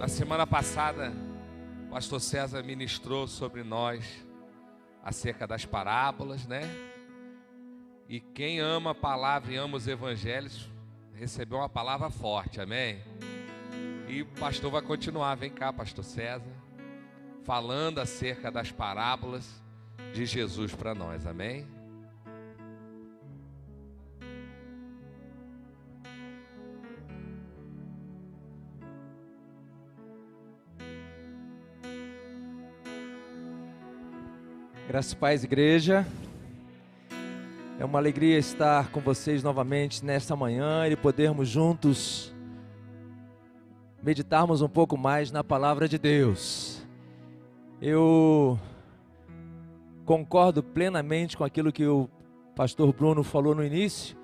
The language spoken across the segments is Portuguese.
Na semana passada, o pastor César ministrou sobre nós acerca das parábolas, né? E quem ama a palavra e ama os evangelhos, recebeu uma palavra forte, amém? E o pastor vai continuar, vem cá, pastor César, falando acerca das parábolas de Jesus para nós, amém? Graças e paz, igreja. É uma alegria estar com vocês novamente nesta manhã e podermos juntos meditarmos um pouco mais na palavra de Deus. Eu concordo plenamente com aquilo que o pastor Bruno falou no início,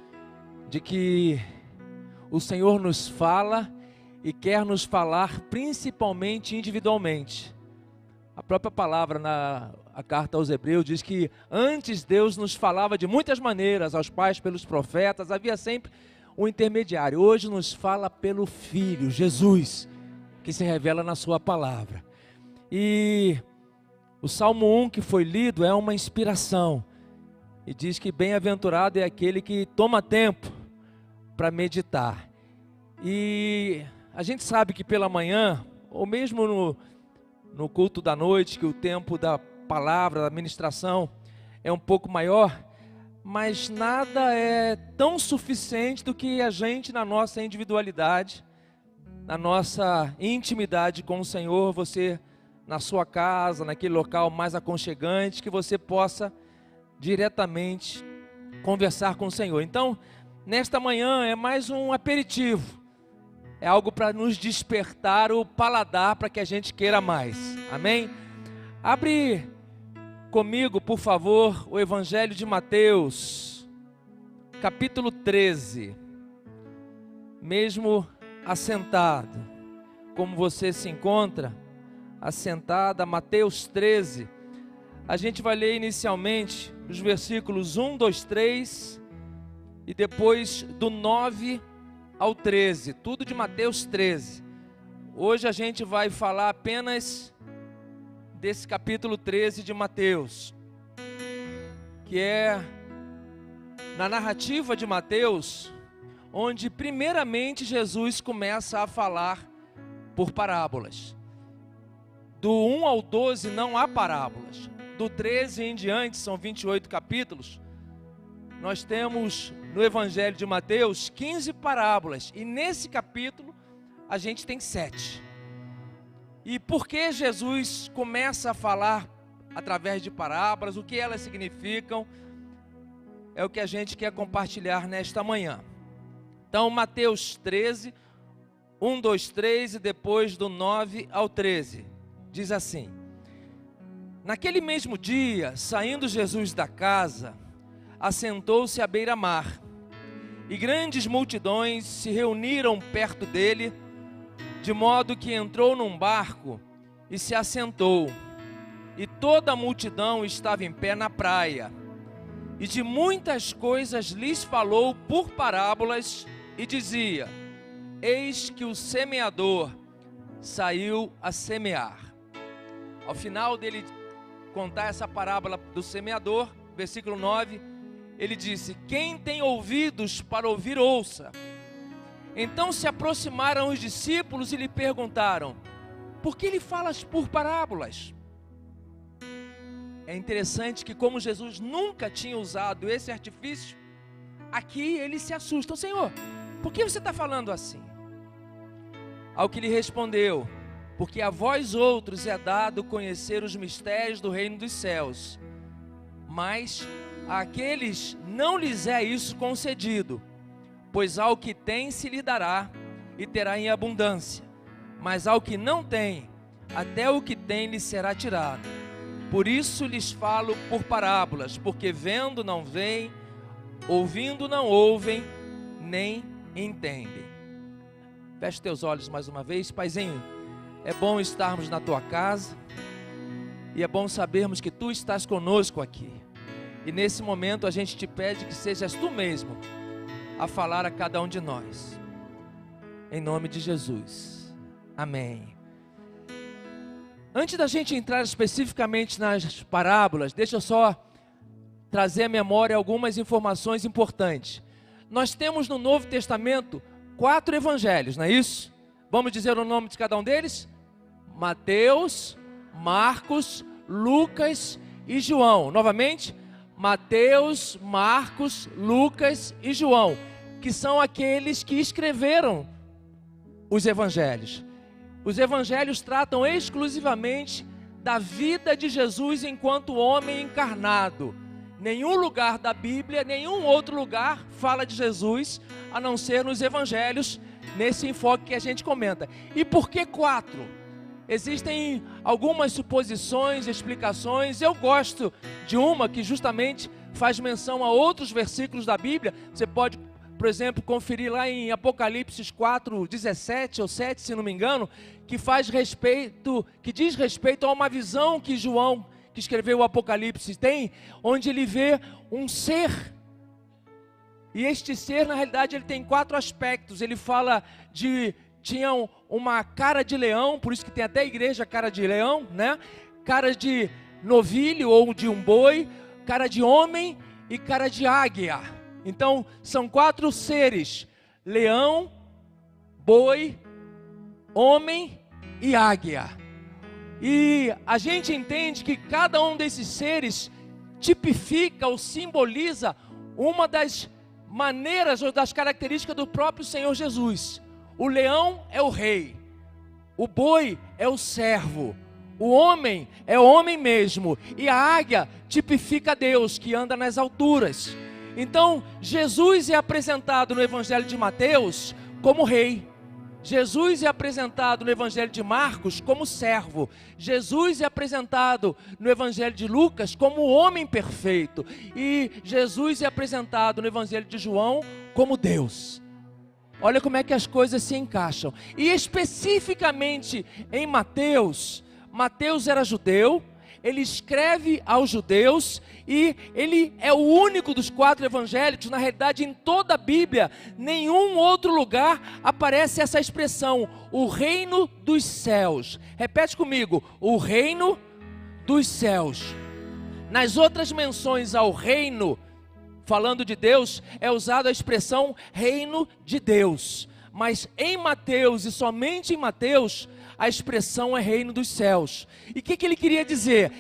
de que o Senhor nos fala e quer nos falar principalmente individualmente. A própria palavra a carta aos Hebreus diz que antes Deus nos falava de muitas maneiras, aos pais pelos profetas, havia sempre um intermediário. Hoje nos fala pelo Filho, Jesus, que se revela na sua palavra. E o Salmo 1 que foi lido é uma inspiração, e diz que bem-aventurado é aquele que toma tempo para meditar. E a gente sabe que pela manhã, ou mesmo no culto da noite, que o tempo da palavra, da ministração é um pouco maior, mas nada é tão suficiente do que a gente, na nossa individualidade, na nossa intimidade com o Senhor, você na sua casa, naquele local mais aconchegante, que você possa diretamente conversar com o Senhor. Então, nesta manhã é mais um aperitivo, é algo para nos despertar o paladar, para que a gente queira mais, amém? Abre comigo, por favor, o Evangelho de Mateus, capítulo 13. Mesmo assentado, como você se encontra, assentada, Mateus 13, a gente vai ler inicialmente os versículos 1, 2, 3, e depois do 9 ao 13, tudo de Mateus 13. Hoje a gente vai falar apenas desse capítulo 13 de Mateus, que é na narrativa de Mateus, onde primeiramente Jesus começa a falar por parábolas. Do 1 ao 12 não há parábolas, do 13 em diante, são 28 capítulos, nós temos no Evangelho de Mateus 15 parábolas, e nesse capítulo a gente tem 7. E por que Jesus começa a falar através de parábolas, o que elas significam, é o que a gente quer compartilhar nesta manhã. Então, Mateus 13, 1, 2, 3 e depois do 9 ao 13, diz assim: Naquele mesmo dia, saindo Jesus da casa, assentou-se à beira-mar, e grandes multidões se reuniram perto dele, de modo que entrou num barco e se assentou, e toda a multidão estava em pé na praia, e de muitas coisas lhes falou por parábolas, e dizia: Eis que o semeador saiu a semear. Ao final dele contar essa parábola do semeador, versículo 9, ele disse: Quem tem ouvidos para ouvir, ouça. Então se aproximaram os discípulos e lhe perguntaram: Por que lhe falas por parábolas? É interessante que, como Jesus nunca tinha usado esse artifício, aqui eles se assustam: Senhor, por que você está falando assim? Ao que lhe respondeu: Porque a vós outros é dado conhecer os mistérios do reino dos céus, mas àqueles não lhes é isso concedido. Pois ao que tem se lhe dará, e terá em abundância, mas ao que não tem, até o que tem lhe será tirado. Por isso lhes falo por parábolas, porque vendo não veem, ouvindo não ouvem, nem entendem. Feche teus olhos mais uma vez. Paizinho, é bom estarmos na tua casa, e é bom sabermos que tu estás conosco aqui. E nesse momento a gente te pede que sejas tu mesmo a falar a cada um de nós, em nome de Jesus, amém. Antes da gente entrar especificamente nas parábolas, deixa eu só trazer à memória algumas informações importantes. Nós temos no Novo Testamento 4 evangelhos, não é isso? Vamos dizer o nome de cada um deles? Mateus, Marcos, Lucas e João. Novamente, Mateus, Marcos, Lucas e João, que são aqueles que escreveram os evangelhos. Os evangelhos tratam exclusivamente da vida de Jesus enquanto homem encarnado. Nenhum lugar da Bíblia, nenhum outro lugar fala de Jesus, a não ser nos evangelhos, nesse enfoque que a gente comenta. E por que 4? Existem algumas suposições, explicações. Eu gosto de uma que justamente faz menção a outros versículos da Bíblia. Você pode, por exemplo, conferir lá em Apocalipse 4, 17 ou 7, se não me engano, que diz respeito a uma visão que João, que escreveu o Apocalipse, tem, onde ele vê um ser. E este ser, na realidade, ele tem 4 aspectos. Ele fala tinha uma cara de leão, por isso que tem até a igreja cara de leão, né? Cara de novilho ou de um boi, cara de homem e cara de águia. Então, são 4 seres: leão, boi, homem e águia. E a gente entende que cada um desses seres tipifica ou simboliza uma das maneiras ou das características do próprio Senhor Jesus. O leão é o rei, o boi é o servo, o homem é o homem mesmo, e a águia tipifica Deus que anda nas alturas. Então, Jesus é apresentado no Evangelho de Mateus como rei. Jesus é apresentado no Evangelho de Marcos como servo. Jesus é apresentado no Evangelho de Lucas como homem perfeito. E Jesus é apresentado no Evangelho de João como Deus. Olha como é que as coisas se encaixam. E especificamente em Mateus, Mateus era judeu, ele escreve aos judeus e ele é o único dos 4 evangélicos. Na realidade, em toda a Bíblia, nenhum outro lugar aparece essa expressão, o reino dos céus. Repete comigo, o reino dos céus. Nas outras menções ao reino, falando de Deus, é usada a expressão reino de Deus. Mas em Mateus e somente em Mateus, a expressão é reino dos céus. E o que ele queria dizer?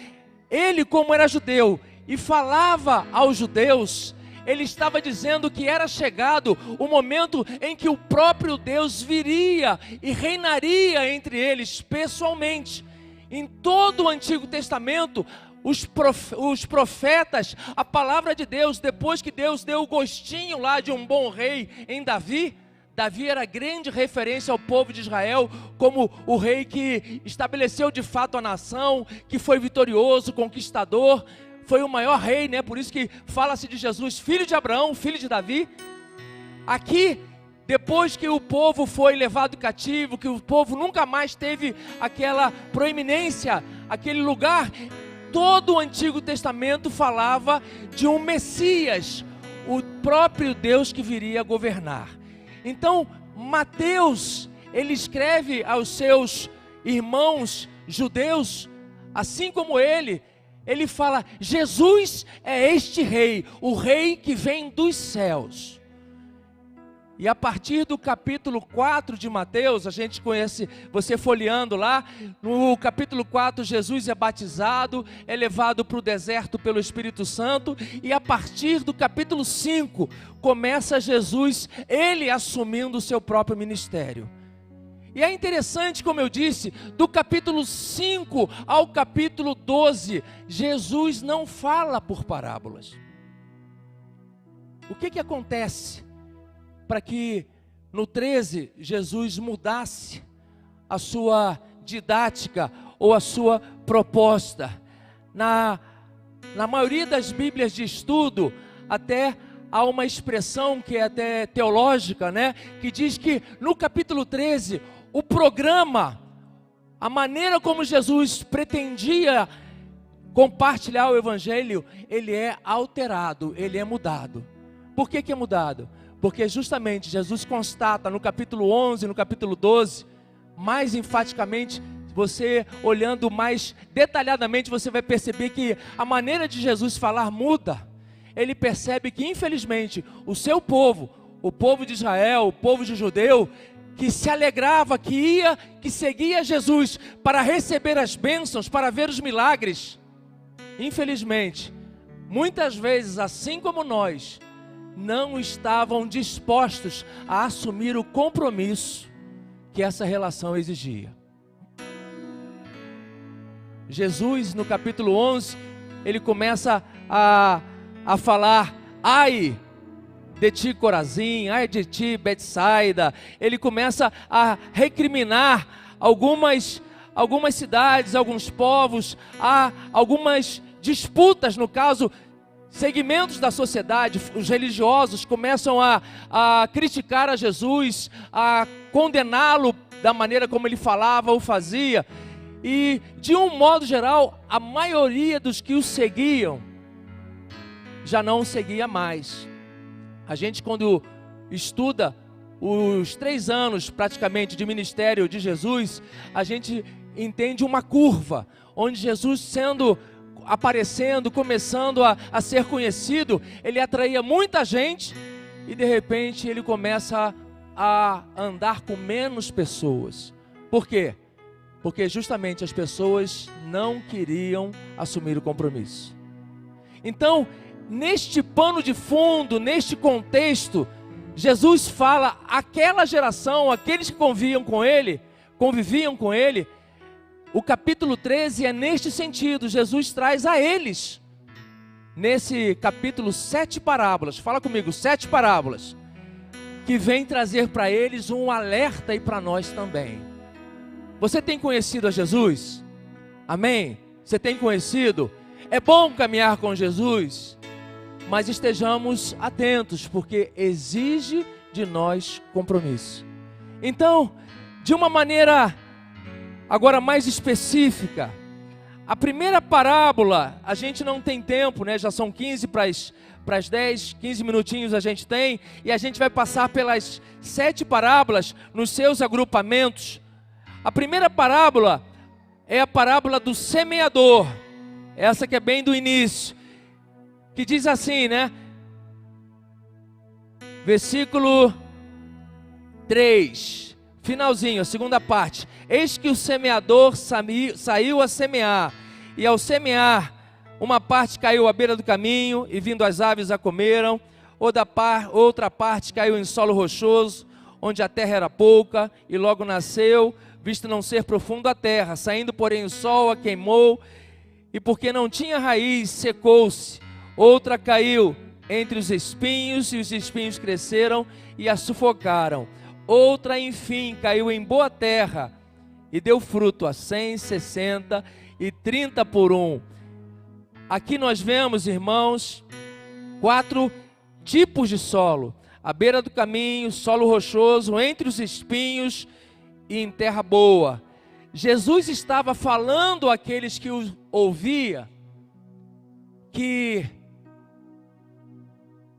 Ele, como era judeu e falava aos judeus, ele estava dizendo que era chegado o momento em que o próprio Deus viria e reinaria entre eles pessoalmente. Em todo o Antigo Testamento, os profetas, a palavra de Deus, depois que Deus deu o gostinho lá de um bom rei em Davi, Davi era grande referência ao povo de Israel, como o rei que estabeleceu de fato a nação, que foi vitorioso, conquistador, foi o maior rei, né? Por isso que fala-se de Jesus, filho de Abraão, filho de Davi. Aqui, depois que o povo foi levado cativo, que o povo nunca mais teve aquela proeminência, aquele lugar, todo o Antigo Testamento falava de um Messias, o próprio Deus que viria a governar. Então, Mateus, ele escreve aos seus irmãos judeus, assim como ele fala, Jesus é este rei, o rei que vem dos céus. E a partir do capítulo 4 de Mateus, a gente conhece, você folheando lá, no capítulo 4, Jesus é batizado, é levado para o deserto pelo Espírito Santo, e a partir do capítulo 5, começa Jesus, ele assumindo o seu próprio ministério. E é interessante, como eu disse, do capítulo 5 ao capítulo 12, Jesus não fala por parábolas. O que acontece para que no 13 Jesus mudasse a sua didática ou a sua proposta? Na maioria das Bíblias de estudo, até há uma expressão que é até teológica, né? Que diz que no capítulo 13, o programa, a maneira como Jesus pretendia compartilhar o Evangelho, ele é alterado, ele é mudado. Por que é mudado? Porque justamente Jesus constata no capítulo 11, no capítulo 12, mais enfaticamente, você olhando mais detalhadamente, você vai perceber que a maneira de Jesus falar muda. Ele percebe que, infelizmente, o seu povo, o povo de Israel, o povo de judeu, que se alegrava, que seguia Jesus para receber as bênçãos, para ver os milagres, infelizmente, muitas vezes, assim como nós, não estavam dispostos a assumir o compromisso que essa relação exigia. Jesus, no capítulo 11, ele começa a falar: ai de ti, Corazim, ai de ti, Betsaida. Ele começa a recriminar algumas cidades, alguns povos, algumas disputas, no caso, segmentos da sociedade. Os religiosos começam a criticar a Jesus, a condená-lo da maneira como ele falava ou fazia. E, de um modo geral, a maioria dos que o seguiam já não o seguia mais. A gente, quando estuda os 3 anos praticamente de ministério de Jesus, a gente entende uma curva, onde Jesus aparecendo, começando a ser conhecido, ele atraía muita gente e de repente ele começa a andar com menos pessoas. Por quê? Porque justamente as pessoas não queriam assumir o compromisso. Então, neste pano de fundo, neste contexto, Jesus fala àquela geração, aqueles que conviviam com ele, o capítulo 13 é neste sentido. Jesus traz a eles, nesse capítulo, 7 parábolas, fala comigo, 7 parábolas, que vem trazer para eles um alerta e para nós também. Você tem conhecido a Jesus? Amém? Você tem conhecido? É bom caminhar com Jesus, mas estejamos atentos, porque exige de nós compromisso. Então, de uma maneira agora mais específica, a primeira parábola, a gente não tem tempo, né? Já são 15 para as 10, 15 minutinhos a gente tem, e a gente vai passar pelas 7 parábolas nos seus agrupamentos. A primeira parábola é a parábola do semeador, essa que é bem do início, que diz assim, né? Versículo 3, finalzinho, a segunda parte. Eis que o semeador saiu a semear, e ao semear, uma parte caiu à beira do caminho, e vindo as aves a comeram. Outra parte caiu em solo rochoso, onde a terra era pouca, e logo nasceu, visto não ser profundo a terra. Saindo, porém, o sol a queimou, e porque não tinha raiz, secou-se. Outra caiu entre os espinhos, e os espinhos cresceram e a sufocaram. Outra, enfim, caiu em boa terra, e deu fruto a 100, 60 e 30 por 1. Aqui nós vemos, irmãos, 4 tipos de solo: à beira do caminho, solo rochoso, entre os espinhos e em terra boa. Jesus estava falando àqueles que o ouviam que,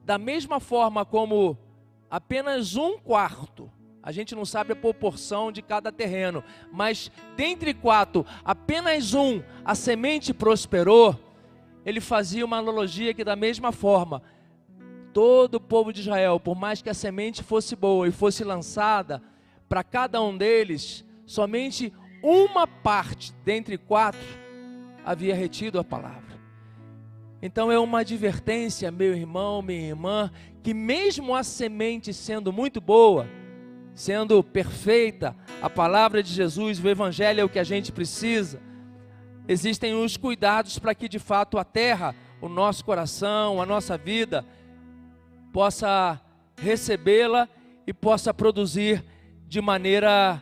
da mesma forma como apenas 1/4, a gente não sabe a proporção de cada terreno, mas dentre 4, apenas 1, a semente prosperou. Ele fazia uma analogia que, da mesma forma, todo o povo de Israel, por mais que a semente fosse boa e fosse lançada, para cada um deles, somente uma parte dentre 4 havia retido a palavra. Então é uma advertência, meu irmão, minha irmã, que mesmo a semente sendo muito boa, sendo perfeita, a palavra de Jesus, o evangelho é o que a gente precisa, existem os cuidados para que de fato a terra, o nosso coração, a nossa vida, possa recebê-la e possa produzir de maneira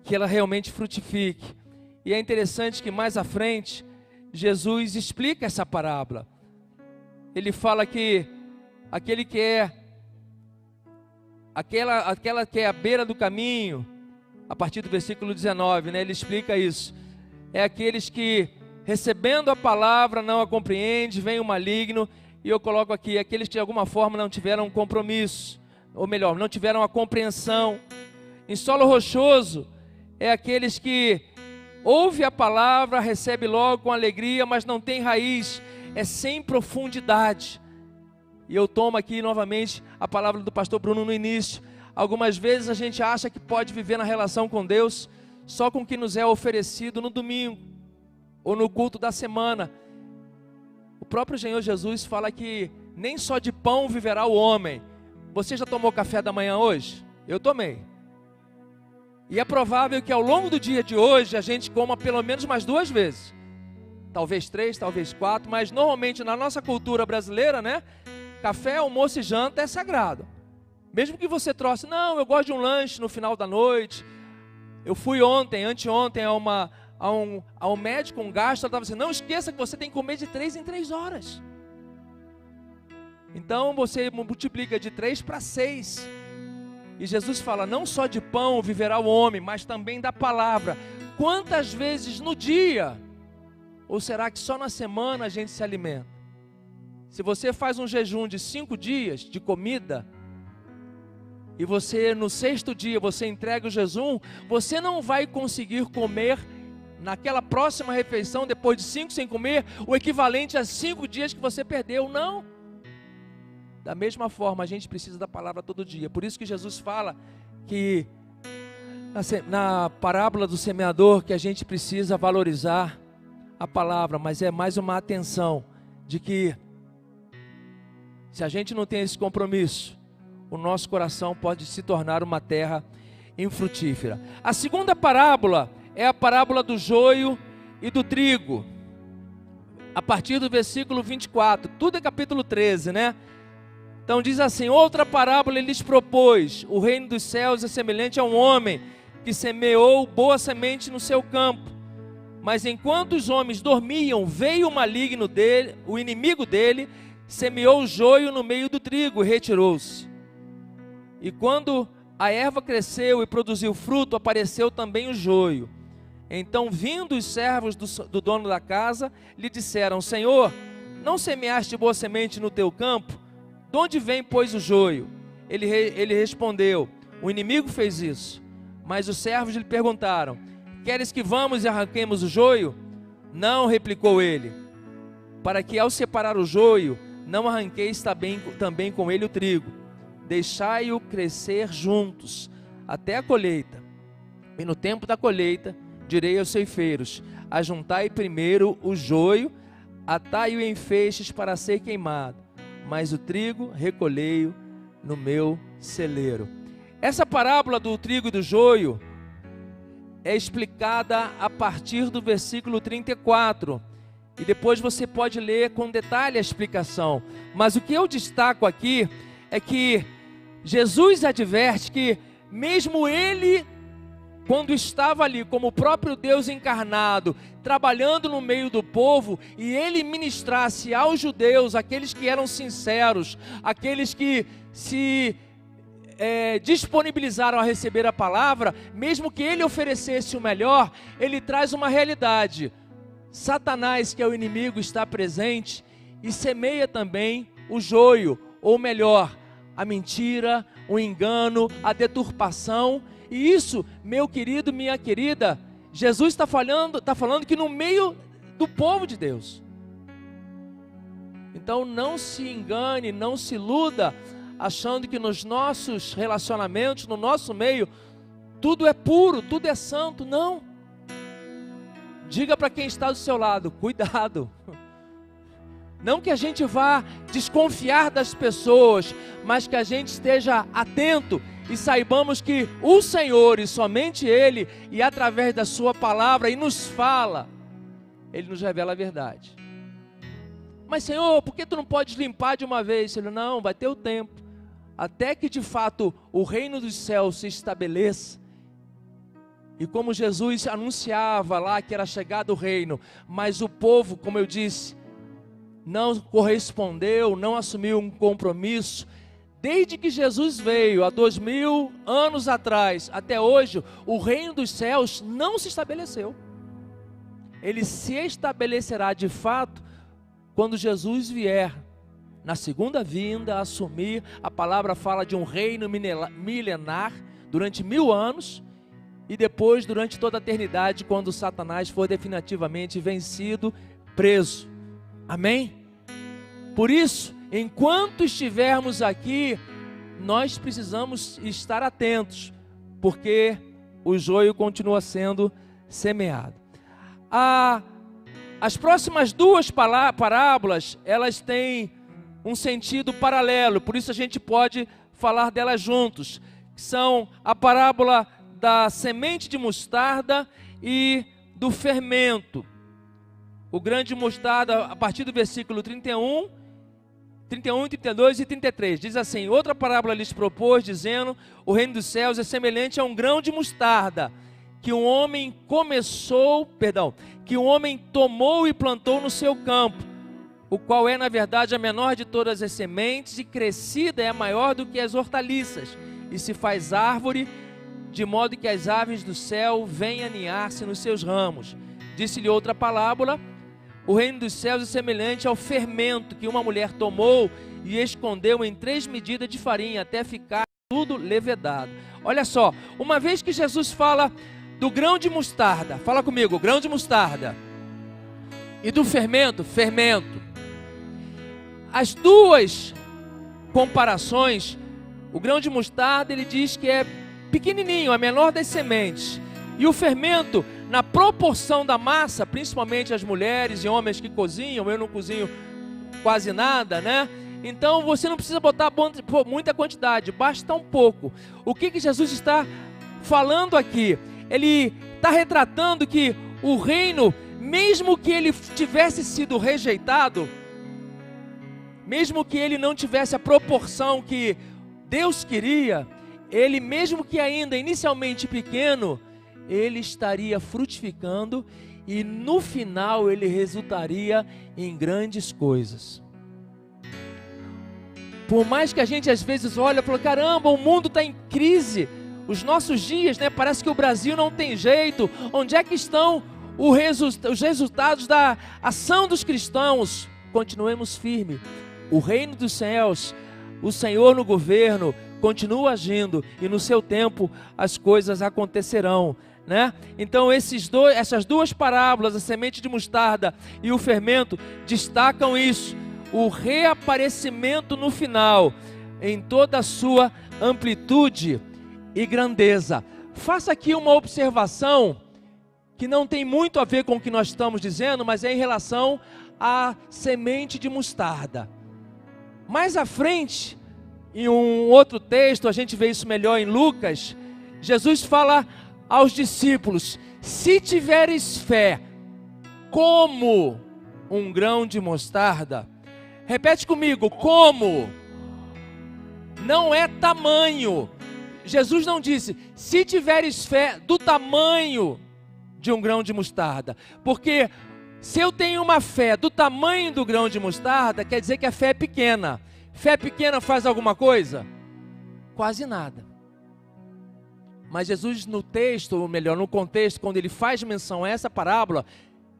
que ela realmente frutifique. E é interessante que mais à frente, Jesus explica essa parábola. Ele fala que aquele que é aquela que é à beira do caminho, a partir do versículo 19, né, ele explica isso. É aqueles que, recebendo a palavra, não a compreendem, vem o maligno, e eu coloco aqui, aqueles que de alguma forma não tiveram um compromisso, ou melhor, não tiveram a compreensão. Em solo rochoso, é aqueles que ouve a palavra, recebe logo com alegria, mas não tem raiz, é sem profundidade. E eu tomo aqui novamente a palavra do pastor Bruno no início. Algumas vezes a gente acha que pode viver na relação com Deus só com o que nos é oferecido no domingo ou no culto da semana. O próprio Senhor Jesus fala que nem só de pão viverá o homem. Você já tomou café da manhã hoje? Eu tomei. E é provável que ao longo do dia de hoje a gente coma pelo menos mais 2 vezes. Talvez 3, talvez 4, mas normalmente na nossa cultura brasileira, né? Café, almoço e janta é sagrado. Mesmo que você trouxe, não, eu gosto de um lanche no final da noite. Eu fui anteontem, a um médico, um gastro, ela estava assim, não esqueça que você tem que comer de 3 em 3 horas. Então você multiplica de 3 para 6. E Jesus fala, não só de pão viverá o homem, mas também da palavra. Quantas vezes no dia? Ou será que só na semana a gente se alimenta? Se você faz um jejum de 5 dias de comida, e você no 6º dia você entrega o jejum, você não vai conseguir comer naquela próxima refeição, depois de 5 sem comer, o equivalente a 5 dias que você perdeu, não. Da mesma forma, a gente precisa da palavra todo dia. Por isso que Jesus fala que na parábola do semeador, que a gente precisa valorizar a palavra, mas é mais uma atenção de que se a gente não tem esse compromisso, o nosso coração pode se tornar uma terra infrutífera. A segunda parábola é a parábola do joio e do trigo. A partir do versículo 24, tudo é capítulo 13, né? Então diz assim, outra parábola ele lhes propôs, o reino dos céus é semelhante a um homem que semeou boa semente no seu campo. Mas enquanto os homens dormiam, veio o maligno dele, o inimigo dele, semeou o joio no meio do trigo e retirou-se. E quando a erva cresceu e produziu fruto, apareceu também o joio. Então, vindo os servos do dono da casa, lhe disseram, Senhor, não semeaste boa semente no teu campo? De onde vem, pois, o joio? Ele respondeu, o inimigo fez isso. Mas os servos lhe perguntaram, queres que vamos e arranquemos o joio? Não, replicou ele, para que ao separar o joio, não arranqueis também com ele o trigo. Deixai-o crescer juntos, até a colheita. E no tempo da colheita, direi aos ceifeiros, ajuntai primeiro o joio, atai-o em feixes para ser queimado, mas o trigo recolhei-o no meu celeiro. Essa parábola do trigo e do joio é explicada a partir do versículo 34, e depois você pode ler com detalhe a explicação, mas o que eu destaco aqui é que Jesus adverte que mesmo ele, quando estava ali como o próprio Deus encarnado, trabalhando no meio do povo, e ele ministrasse aos judeus, aqueles que eram sinceros, aqueles que se disponibilizaram a receber a palavra, mesmo que ele oferecesse o melhor, ele traz uma realidade. Satanás, que é o inimigo, está presente e semeia também o joio, ou melhor, a mentira, o engano, a deturpação. E isso, meu querido, minha querida, Jesus está falando que no meio do povo de Deus. Então não se engane, não se iluda, achando que nos nossos relacionamentos, no nosso meio, tudo é puro, tudo é santo. Não. Diga para quem está do seu lado, cuidado. Não que a gente vá desconfiar das pessoas, mas que a gente esteja atento e saibamos que o Senhor, e somente Ele, e através da sua palavra, e nos fala, Ele nos revela a verdade. Mas Senhor, por que tu não podes limpar de uma vez? Ele, não, vai ter o tempo, até que de fato o reino dos céus se estabeleça. E como Jesus anunciava lá que era chegado o reino, mas o povo, como eu disse, não correspondeu, não assumiu um compromisso. Desde que Jesus veio, há 2000 anos atrás, até hoje, o reino dos céus não se estabeleceu. Ele se estabelecerá de fato quando Jesus vier, na segunda vinda, assumir. A palavra fala de um reino milenar, durante 1000 anos, e depois durante toda a eternidade, quando Satanás for definitivamente vencido, preso. Amém? Por isso, enquanto estivermos aqui, nós precisamos estar atentos, porque o joio continua sendo semeado. As próximas duas parábolas, elas têm um sentido paralelo, por isso a gente pode falar delas juntos, que são a parábola da semente de mostarda e do fermento. O grão de mostarda, a partir do versículo 31, 32 e 33, diz assim: outra parábola lhes propôs, dizendo: o reino dos céus é semelhante a um grão de mostarda, que um homem tomou e plantou no seu campo, o qual é na verdade a menor de todas as sementes, e crescida é maior do que as hortaliças, e se faz árvore, de modo que as aves do céu vêm aninhar-se nos seus ramos. Disse-lhe outra parábola: o reino dos céus é semelhante ao fermento que uma mulher tomou e escondeu em 3 medidas de farinha, até ficar tudo levedado. Olha só, uma vez que Jesus fala do grão de mostarda, fala comigo, grão de mostarda, e do fermento, as duas comparações, o grão de mostarda ele diz que é pequenininho, a menor das sementes, e o fermento, na proporção da massa, principalmente as mulheres e homens que cozinham, eu não cozinho quase nada, né? Então você não precisa botar muita quantidade, basta um pouco. O que Jesus está falando aqui? Ele está retratando que o reino, mesmo que ele tivesse sido rejeitado, mesmo que ele não tivesse a proporção que Deus queria, ele, mesmo que ainda inicialmente pequeno, ele estaria frutificando e no final ele resultaria em grandes coisas. Por mais que a gente às vezes olha e fala: caramba, o mundo está em crise, os nossos dias, né, parece que o Brasil não tem jeito, onde é que estão os resultados da ação dos cristãos? Continuemos firmes, o reino dos céus, o Senhor no governo, continua agindo e no seu tempo as coisas acontecerão, né? Então essas duas parábolas, a semente de mostarda e o fermento, destacam isso, o reaparecimento no final, em toda a sua amplitude e grandeza. Faça aqui uma observação que não tem muito a ver com o que nós estamos dizendo, mas é em relação à semente de mostarda. Mais à frente, em um outro texto, a gente vê isso melhor em Lucas, Jesus fala aos discípulos: se tiveres fé como um grão de mostarda, repete comigo, como, não é tamanho. Jesus não disse, se tiveres fé do tamanho de um grão de mostarda, porque se eu tenho uma fé do tamanho do grão de mostarda, quer dizer que a fé é pequena. Fé pequena faz alguma coisa? Quase nada. Mas Jesus no texto, ou melhor, no contexto, quando ele faz menção a essa parábola,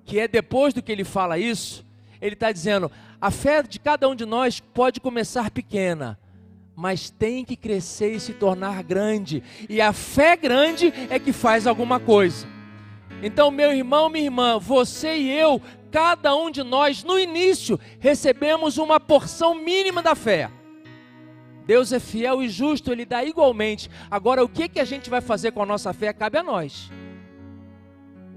que é depois do que ele fala isso, ele está dizendo, a fé de cada um de nós pode começar pequena, mas tem que crescer e se tornar grande, e a fé grande é que faz alguma coisa. Então, meu irmão, minha irmã, você e eu, cada um de nós, no início, recebemos uma porção mínima da fé. Deus é fiel e justo, Ele dá igualmente. Agora, o que a gente vai fazer com a nossa fé, cabe a nós.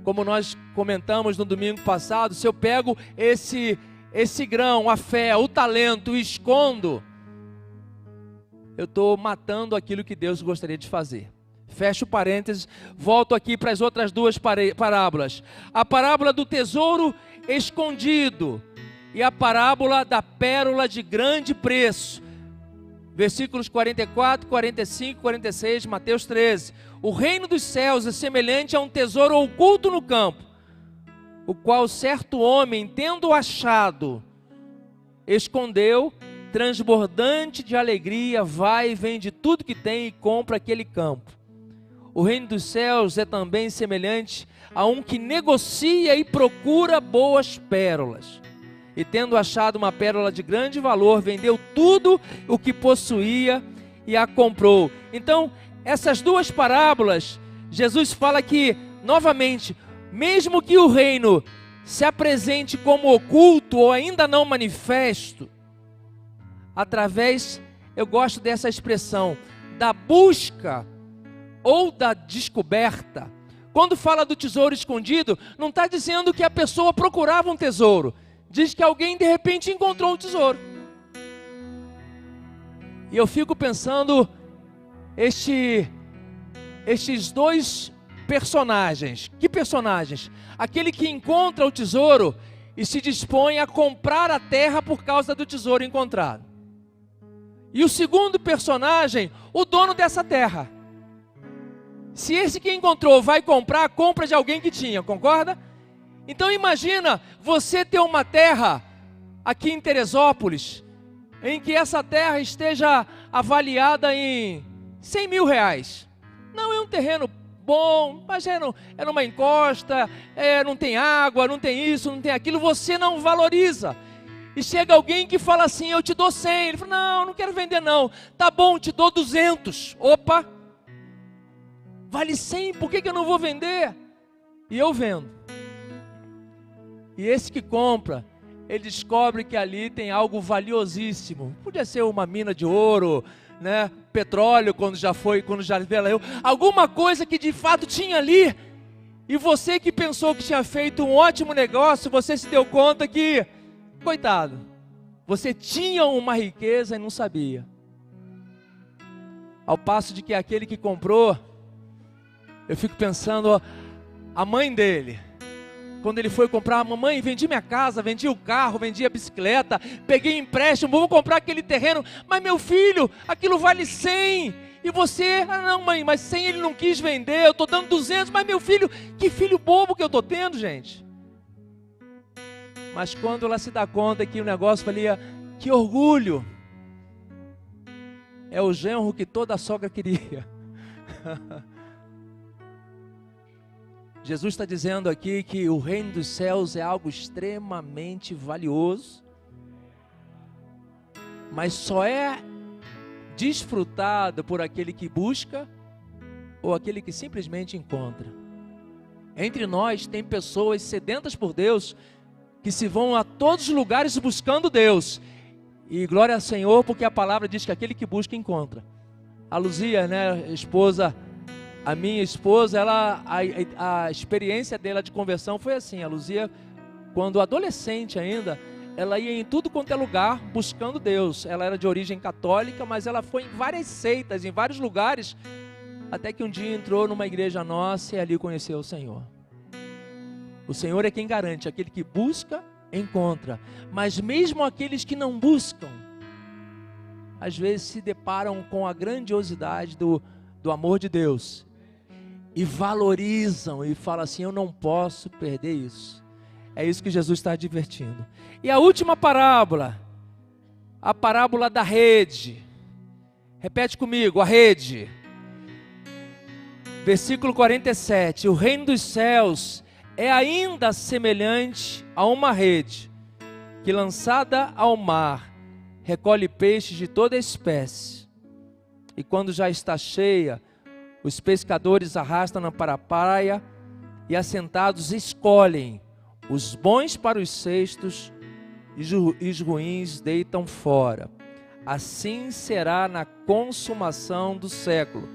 Como nós comentamos no domingo passado, se eu pego esse grão, a fé, o talento, e escondo, eu estou matando aquilo que Deus gostaria de fazer. Fecho parênteses, volto aqui para as outras duas parábolas. A parábola do tesouro escondido e a parábola da pérola de grande preço. Versículos 44, 45, 46, Mateus 13. O reino dos céus é semelhante a um tesouro oculto no campo, o qual certo homem, tendo achado, escondeu, transbordante de alegria, vai e vende tudo que tem e compra aquele campo. O reino dos céus é também semelhante a um que negocia e procura boas pérolas. E tendo achado uma pérola de grande valor, vendeu tudo o que possuía e a comprou. Então, essas duas parábolas Jesus fala que, novamente, mesmo que o reino se apresente como oculto ou ainda não manifesto, através, eu gosto dessa expressão, da busca ou da descoberta. Quando fala do tesouro escondido, não está dizendo que a pessoa procurava um tesouro, diz que alguém de repente encontrou um tesouro. E eu fico pensando, estes dois personagens, que personagens? Aquele que encontra o tesouro e se dispõe a comprar a terra por causa do tesouro encontrado. E o segundo personagem, o dono dessa terra. Se esse que encontrou vai comprar, compra de alguém que tinha, concorda? Então imagina você ter uma terra aqui em Teresópolis, em que essa terra esteja avaliada em 100 mil reais. Não é um terreno bom, mas é numa encosta, não tem água, não tem isso, não tem aquilo, você não valoriza. E chega alguém que fala assim, eu te dou 100, ele fala, não quero vender não, tá bom, te dou 200, opa, vale 100, por que eu não vou vender? E eu vendo. E esse que compra, ele descobre que ali tem algo valiosíssimo, podia ser uma mina de ouro, né? Petróleo, quando já valeu, alguma coisa que de fato tinha ali, e você que pensou que tinha feito um ótimo negócio, você se deu conta que, coitado, você tinha uma riqueza e não sabia. Ao passo de que aquele que comprou, eu fico pensando, a mãe dele, quando ele foi comprar, mamãe, vendi minha casa, vendi o carro, vendi a bicicleta, peguei empréstimo, vou comprar aquele terreno, mas meu filho, aquilo vale 100, e você, não mãe, mas 100 ele não quis vender, eu estou dando 200, mas meu filho, que filho bobo que eu estou tendo, gente. Mas quando ela se dá conta que o negócio valia, que orgulho, é o genro que toda a sogra queria. Jesus está dizendo aqui que o reino dos céus é algo extremamente valioso, mas só é desfrutado por aquele que busca ou aquele que simplesmente encontra. Entre nós tem pessoas sedentas por Deus, que se vão a todos os lugares buscando Deus, e glória ao Senhor, porque a palavra diz que aquele que busca encontra. A Luzia, né, a minha esposa, a experiência dela de conversão foi assim. A Luzia, quando adolescente ainda, ela ia em tudo quanto é lugar buscando Deus. Ela era de origem católica, mas ela foi em várias seitas, em vários lugares, até que um dia entrou numa igreja nossa e ali conheceu o Senhor. O Senhor é quem garante, aquele que busca, encontra. Mas mesmo aqueles que não buscam, às vezes se deparam com a grandiosidade do amor de Deus, e valorizam, e falam assim, eu não posso perder isso. É isso que Jesus está advertindo. E a última parábola, a parábola da rede. Repete comigo, a rede. Versículo 47, o reino dos céus é ainda semelhante a uma rede, que lançada ao mar, recolhe peixes de toda espécie, e quando já está cheia, os pescadores arrastam-na para a praia, e assentados escolhem os bons para os cestos, e os ruins deitam fora. Assim será na consumação do século.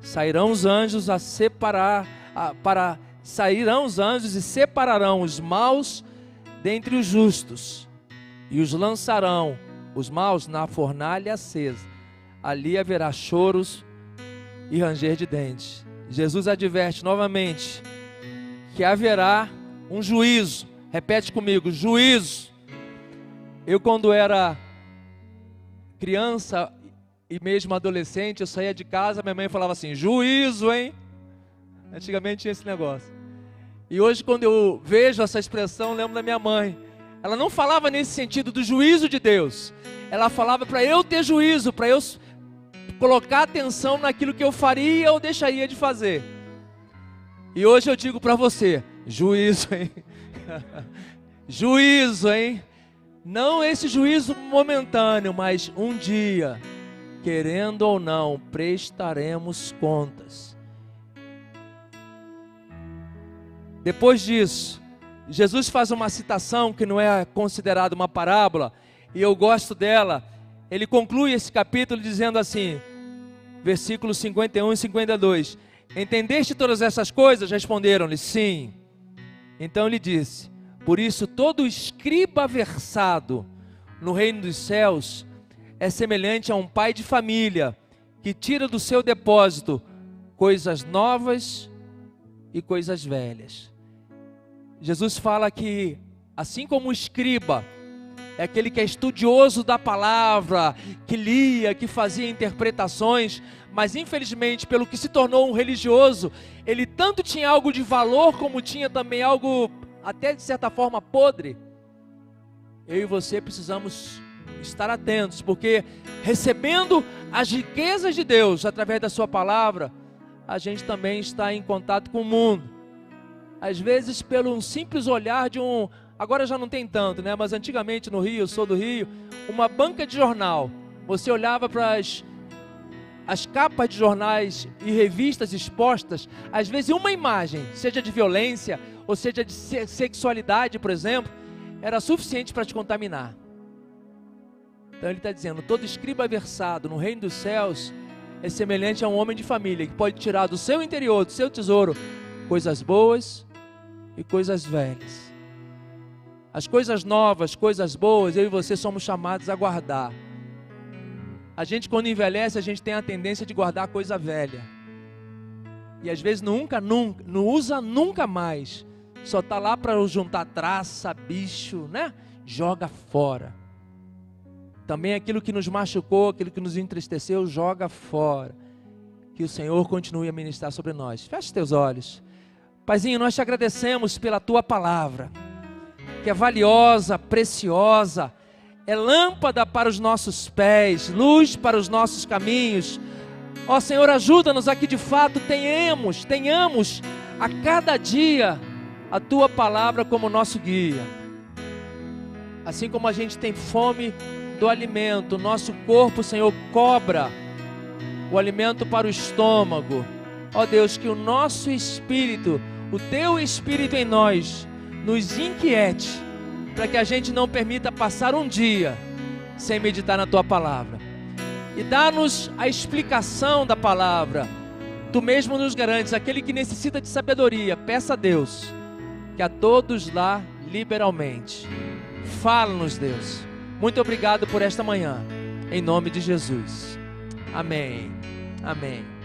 Sairão os anjos e separarão os maus dentre os justos, e os lançarão, os maus, na fornalha acesa. Ali haverá choros e ranger de dentes. Jesus adverte novamente que haverá um juízo. Repete comigo, juízo. Eu, quando era criança e mesmo adolescente, eu saía de casa, minha mãe falava assim, juízo, hein? Antigamente tinha esse negócio. E hoje, quando eu vejo essa expressão, eu lembro da minha mãe. Ela não falava nesse sentido do juízo de Deus. Ela falava para eu ter juízo, para eu colocar atenção naquilo que eu faria ou deixaria de fazer. E hoje eu digo para você, juízo, hein? Juízo, hein? Não esse juízo momentâneo, mas um dia, querendo ou não, prestaremos contas. Depois disso, Jesus faz uma citação que não é considerada uma parábola, e eu gosto dela. Ele conclui esse capítulo dizendo assim, versículos 51 e 52. Entendeste todas essas coisas? Responderam-lhe, sim. Então ele disse, por isso todo escriba versado no reino dos céus é semelhante a um pai de família que tira do seu depósito coisas novas e coisas velhas. Jesus fala que, assim como o escriba é aquele que é estudioso da palavra, que lia, que fazia interpretações, mas infelizmente pelo que se tornou um religioso, ele tanto tinha algo de valor como tinha também algo até de certa forma podre. Eu e você precisamos estar atentos, porque recebendo as riquezas de Deus através da sua palavra, a gente também está em contato com o mundo. Às vezes pelo um simples olhar de um, agora já não tem tanto, né? Mas antigamente no Rio, eu sou do Rio, uma banca de jornal, você olhava para as capas de jornais e revistas expostas, às vezes uma imagem, seja de violência ou seja de sexualidade, por exemplo, era suficiente para te contaminar. Então ele está dizendo, todo escriba versado no reino dos céus é semelhante a um homem de família, que pode tirar do seu interior, do seu tesouro, coisas boas e coisas velhas. As coisas novas, coisas boas, eu e você somos chamados a guardar. A gente quando envelhece, a gente tem a tendência de guardar coisa velha. E às vezes não usa nunca mais. Só está lá para juntar traça, bicho, né? Joga fora. Também aquilo que nos machucou, aquilo que nos entristeceu, joga fora. Que o Senhor continue a ministrar sobre nós. Feche teus olhos. Paizinho, nós te agradecemos pela tua palavra, que é valiosa, preciosa, é lâmpada para os nossos pés, luz para os nossos caminhos. Ó Senhor, ajuda-nos a que de fato tenhamos a cada dia a tua palavra como nosso guia. Assim como a gente tem fome do alimento, nosso corpo, Senhor, cobra o alimento para o estômago. Ó Deus, que o nosso espírito, o teu espírito em nós, nos inquiete, para que a gente não permita passar um dia sem meditar na tua palavra. E dá-nos a explicação da palavra. Tu mesmo nos garantes, aquele que necessita de sabedoria, peça a Deus, que a todos dá liberalmente. Fala-nos, Deus. Muito obrigado por esta manhã, em nome de Jesus. Amém. Amém.